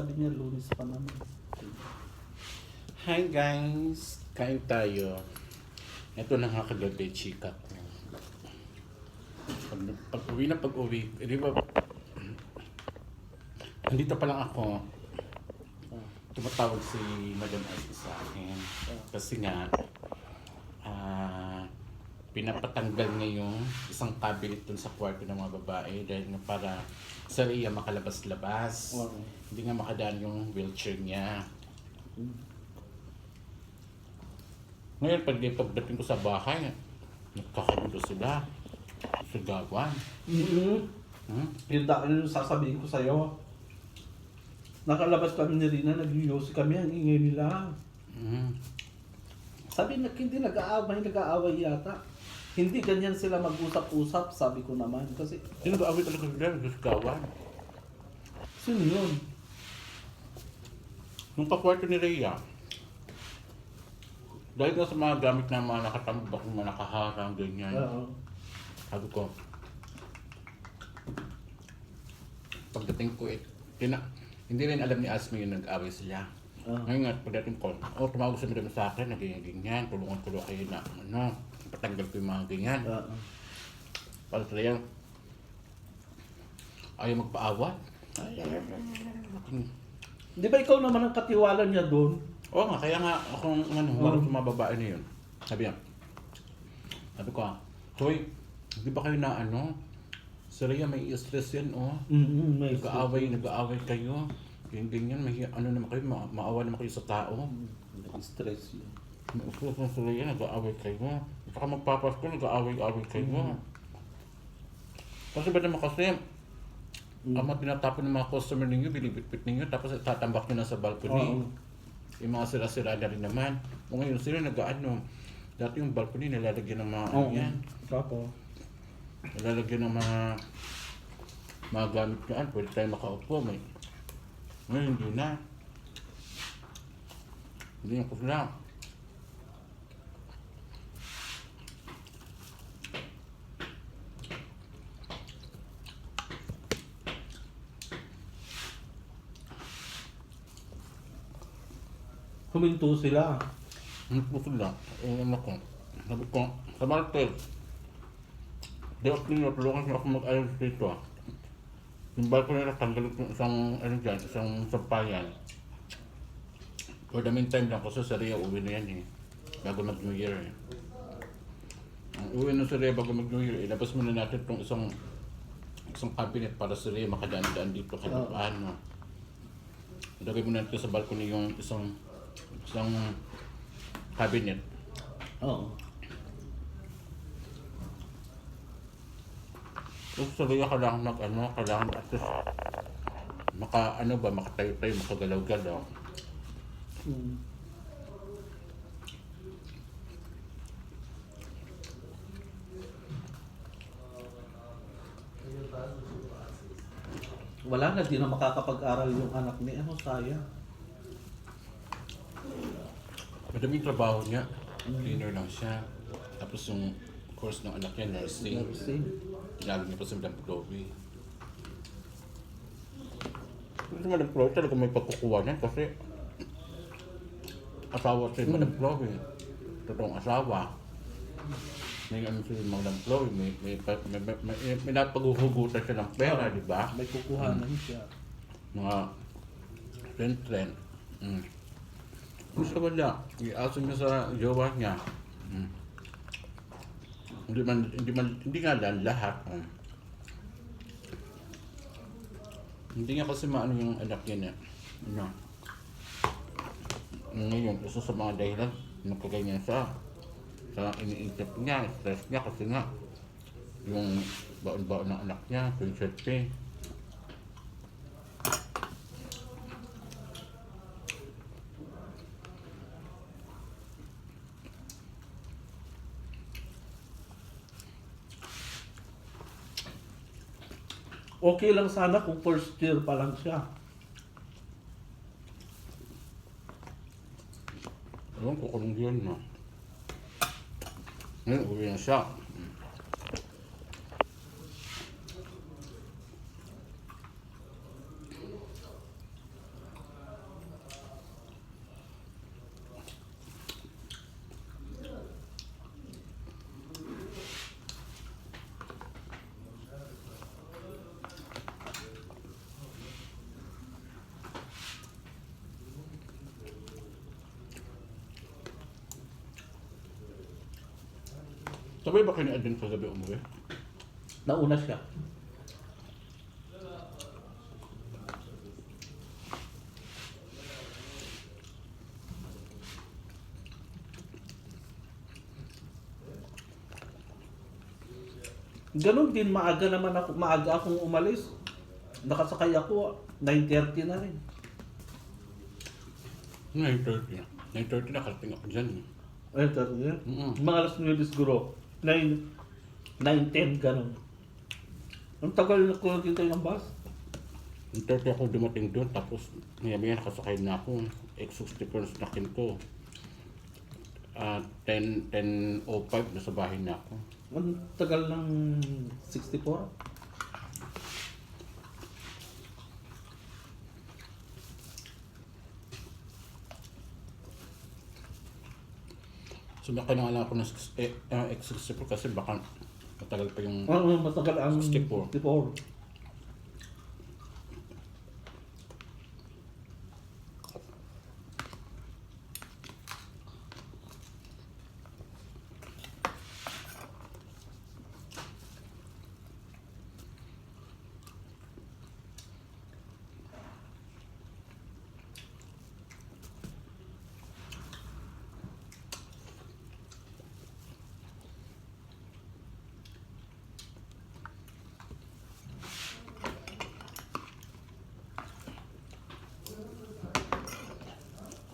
Sabi niya, Lunes pa naman. Hi guys! Kain tayo. Ito na nga kagabi, chika ko. Pag-uwi, di ba, andito pa lang ako, tumatawag si Madam Icy sa akin. Kasi nga, pinapatanggal niya yung isang cabinet dun sa kwarto ng mga babae dahil nga para sa Rhea makalabas-labas. Hindi nga makadaan yung wheelchair niya. Ngayon, pagdating ko sa bahay, nagkakagulo sila. Sigawan. Yung daan yung sasabihin ko sa'yo. Nakalabas kami ni Rina, nag-yosi kami, ang ingay nila. Sabi na, hindi nag-aaway yata. Hindi ganyan sila mag-usap-usap, sabi ko naman. Kasi, Sino ba awit talaga sila? Sigawan. sino yun? Nung pakwarto ni Rhea, dahil nga sa mga gamit na mga nakatambak, mga nakaharang, ganyan. Sabi ko, pagdating ko hindi rin alam ni Asmi yung nag-away sila. Ngayon nga, pagdating ko, tumawag sa madam sa akin, ganyan, tulungan-tulungan kayo na, patanggal ko yung mga ganyan. Para sa Rhea, ayaw magpaawat. Di ba ikaw naman ang katiwala niya doon? Oo nga, kaya nga akong humarap sa mga babae na yun. Sabi ko, Toy, di ba kayo na si Rhea may stress yan, May nag-aaway kayo. Ganyan, naman kayo, maawa naman kayo sa tao. stress yun. May stress na si Rhea, nag-aaway kayo. Saka magpapasko, nag-aaway kayo. Kasi ba naman kasi, ang mga tinatapon ng mga customer ninyo, binibitbit ninyo, tapos tatambak nyo na sa balcony. Yung mga sira-sira na rin naman. O ngayon sila dati yung balcony nilalagyan ng mga yan. Nilalagyan ng mga gamit yan. Pwede tayo makaupo. Ngayon hindi na. Hindi na ko sila. Huminto sila. Hindi po sila. Ko. Sabi ko, sa Martes, di ako tinutulungan niyo ako mag-ayos dito. Yung balcony na tanggalin ko isang sampayan. For the meantime lang, kasi sa Rhea uwi na yan bago mag-New Year Ang uwi na sa Rhea bago mag-New Year, ilabas muna natin itong isang cabinet para sa Rhea makadaan-daan dito kahit paano. Ilagay muna natin sa balcony yung isang cabinet. Tapos sa Rhea kailangan at least makatayo-tayo, makagalaw-galaw. Wala na, di na makakapag-aral yung anak ni sayang. Madaming trabaho niya. Cleaner lang siya. Tapos yung course ng anak niya, nursing. Lalo niya pa sa Madam Chloe. Pero Madam Chloe talaga may pagkukuha niya kasi asawa si Madam Chloe. Totoong asawa. May si Madam Chloe, may napaghuhugutan siya ng pera, di ba? May kukuhanan siya. Mga rent. Gusto wala, i-aso niya sa jowa niya. Hindi nga lang lahat. Hindi nga kasi maano yung anak niya ngayon, isa sa mga dahilan, nagkaganyan sa iniisip niya, stress niya kasi nga yung baon-baon ng anak niya, tuition fee. Okay lang sana kung first year pa lang siya. Ewan ko kung yun ngayon, uwi na siya. Sabay ba kayo ni Adin kagabi umuwi? Nauna siya. Ganon din, maaga akong umalis. Nakasakay ako, 9:30 na rin. 9:30. 9:30 nakarating ako dyan. Ay, talaga? Mga alas 9 siguro. 9:10, ganon. Ang tagal na ko nakintay ng bus. 9:30 ako dumating doon, tapos maya-maya nakasakay na ako. X60 na kin ko. 10:05 nasa bahay na ako. Ang tagal ng 64. So baka lang ako ng X64 kasi baka matagal pa yung Matagal ang 64. 64.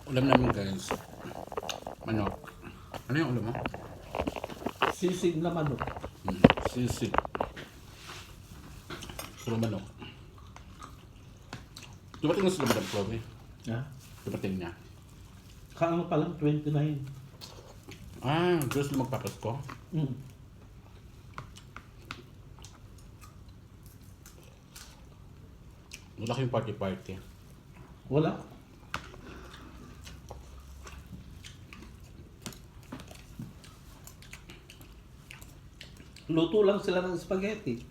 Ulam namin guys. Manok. Ano yung ulam mo? Sisig na manok. Sisig. Puro manok. Dumating na sila Madam Chloe. Ha? Dumating na. Kaano pa lang, 29. Diyos na magpapasko. Mm. Malaki yung party-party. Wala. Luto lang sila ng spaghetti.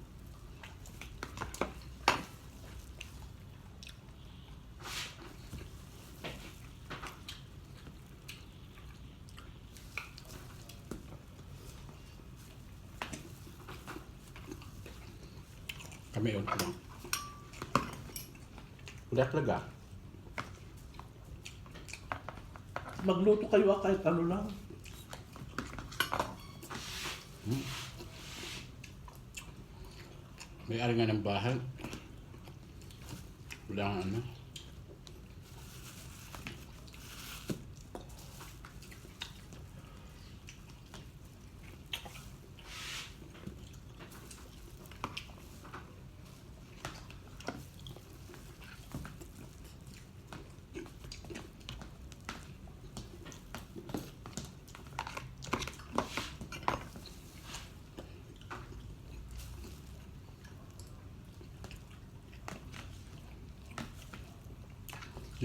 Kami yun. Wala talaga. Magluto kayo kahit ano lang. May-ari nga ng bahay. Wala nga ano.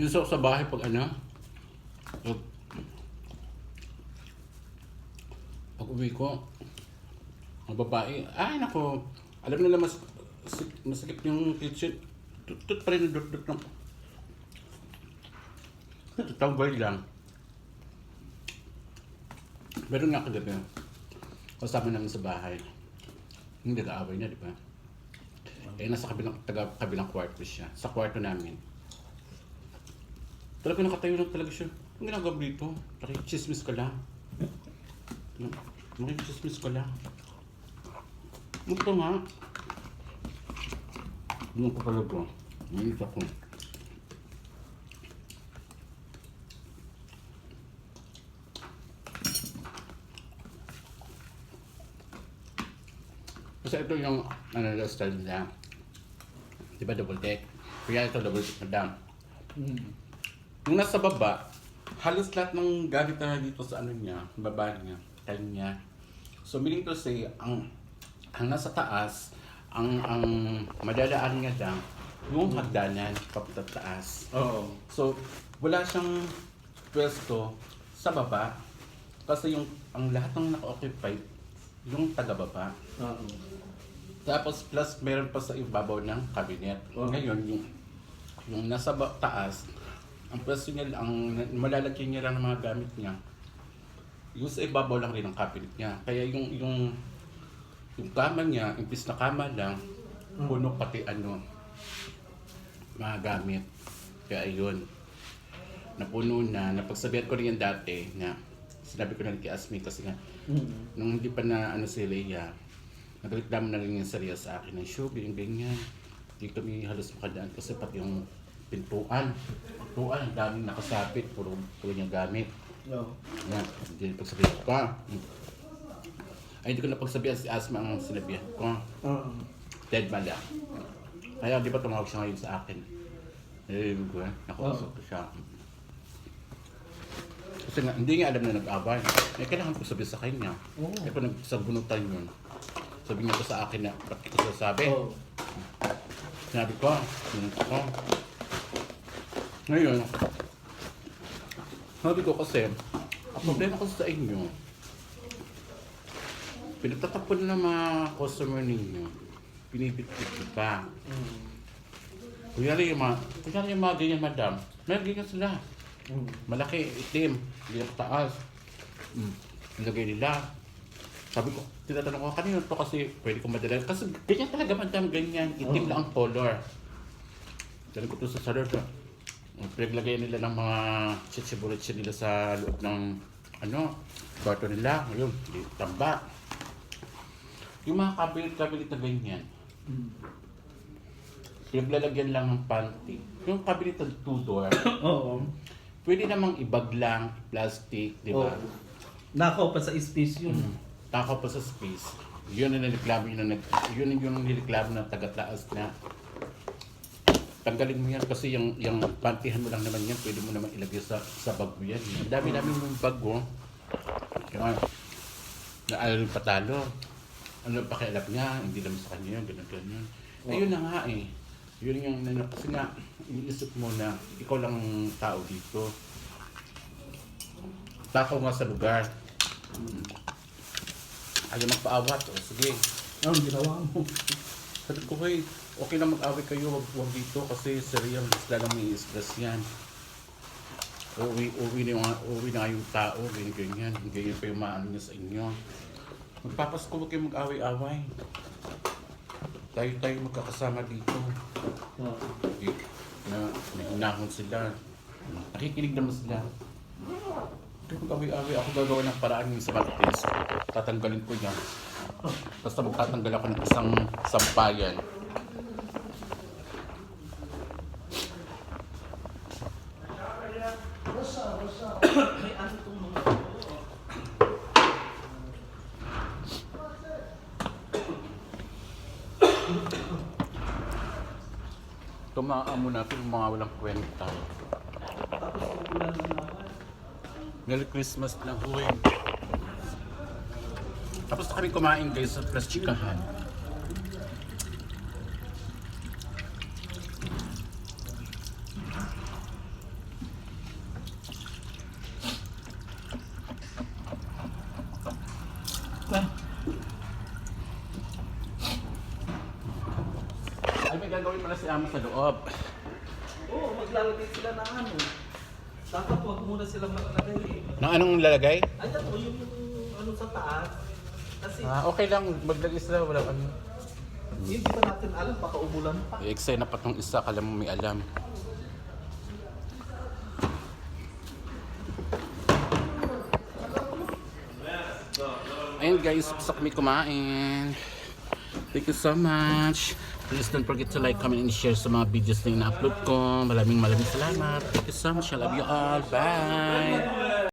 Yun sa bahay pag ano, pag uwi ko, ang babae, ay nako, alam nila masakit yung kitchen, tut pa rin, dut ng tambay lang. Meron nga kagabi, kasama namin sa bahay, hindi nag-aaway na, di ba? Nasa kabilang kwarto siya, sa kwarto namin. Talaga nakatayo lang talaga siya. Ang ginagawa dito, nakikichismis ka lang. Nakikichismis ka lang. Ito nga. Ano ko talaga? Naiit ako. Kasi ito yung style nila. Diba double deck? Kaya ito double deck madam. Yung nasa baba, halos lahat ng gamit na dito sa ano niya, baba niya, kanya. So meaning to say, ang nasa taas, ang madadaan niya lang, yung hagdanan papunta taas. Oo. So wala siyang pwesto sa baba kasi ang lahat ng naka-occupy yung taga-baba. Oo. Tapos plus meron pa sa ibabaw ng cabinet. Ngayon yung nasa taas, ang pwesto niya, ang malalagyan niya lang ng mga gamit niya. Yung sa ibabaw lang rin ang cabinet niya. Kaya yung kama niya, impis na kama lang, puno pati mga gamit. Kaya ayun, napuno na. Napagsabihan ko rin yan dati na sinabi ko na kay Asmi kasi nga, nung hindi pa na si Leia, nagreklamo na rin yung Sarya sa akin ng shubing, ganyan. Hindi kami halos makadaan kasi pati yung pintuan, ang daming nakasapit, puro niya gamit. No. Yan, hindi pagsabihan ko. Ay, hindi ko napagsabihan si Asma ang sinabihan ko. Dead man lang. Kaya di ba tumawag siya ngayon sa akin? Narinig ko nakausap ko siya. Kasi nga, hindi nga alam na nag-away. Kailangan ko sabihin sa kanya. Kung nagsabunutan yun, sabi niya ko sa akin na, ba't ko sasabi? Sinabi ko, ngayon, sabi ko kasi, ang problema ko sa inyo, pinagtatapon ng mga customer ninyo, pinibit-bit pa. Kunyari yung mga ganyan, madam, may ganyan sila. Malaki, itim, hindi na taas. Nilagay nila. Sabi ko, tinatanong ko, kanino to kasi pwede kong madala. Kasi ganyan talaga, madam, ganyan. Itim lang ang color. Sabi ko to sa salon ko. Pinaglagay nila ng mga chichiburitsi nila sa loob ng kwarto nila. Ayun, tamba. Yung mga cabinet na ganyan, pinaglalagyan lang ng panty. Yung cabinet ng two-door, pwede namang ibag lang, plastic, di ba? Nakaw pa sa space yun. Takaw pa sa space. Yun ang nireklamo yung nireklamo ng taga-taas na tanggalin mo yan kasi yung pantihan mo lang naman yan, pwede mo naman ilagay sa bag mo yan. Ang dami-dami mong bag mo. Kaya na patalo. Ano pakialam niya, hindi naman sa kanya yun, ganun. Ayun na nga eh. Yun yung kasi nga, iniisip mo na ikaw lang tao dito. Takaw nga sa lugar. Ayaw magpaawat. O sige. Ang ginawa mo. Sabi ko, hey, okay lang mag-away kayo, wag dito kasi serial, lalo may stress yan. Uwi na yung tao, ganyan. Ganyan pa yung maano niya sa inyo. Magpapasko, huwag kayo mag-away-away. Tayo magkakasama dito. Nahinahon sila. Nakikinig naman sila. Huwag kayo mag-away-away. Ako gagawin ng paraan yung sa Martes. Tatanggalin ko yan. Basta magtatanggal ako ng isang sampayan. May ano itong mga... Tumaan mo natin yung mga walang kwenta. Tapos ulan na naman. Merry Christmas na huy. Tapos na kami kumain guys sa Plus Chikahan. Ay, may gagawin pala si Ama sa loob. Oo, maglalagay sila ng ano. Dapat huwag muna silang maglagay eh. Nang anong lalagay? Ayan o, yung ano sa taas. Kasi Okay lang, maglagay sila, wala ano. hindi pa natin alam, baka umulan pa. I-excite na pa tong isa, kala mo may alam. Ayun guys, sa kami kumain. Thank you so much. Please don't forget to like, comment, and share sa mga videos na ina-upload ko. Maraming salamat. Thank you so much. I love you all. Bye!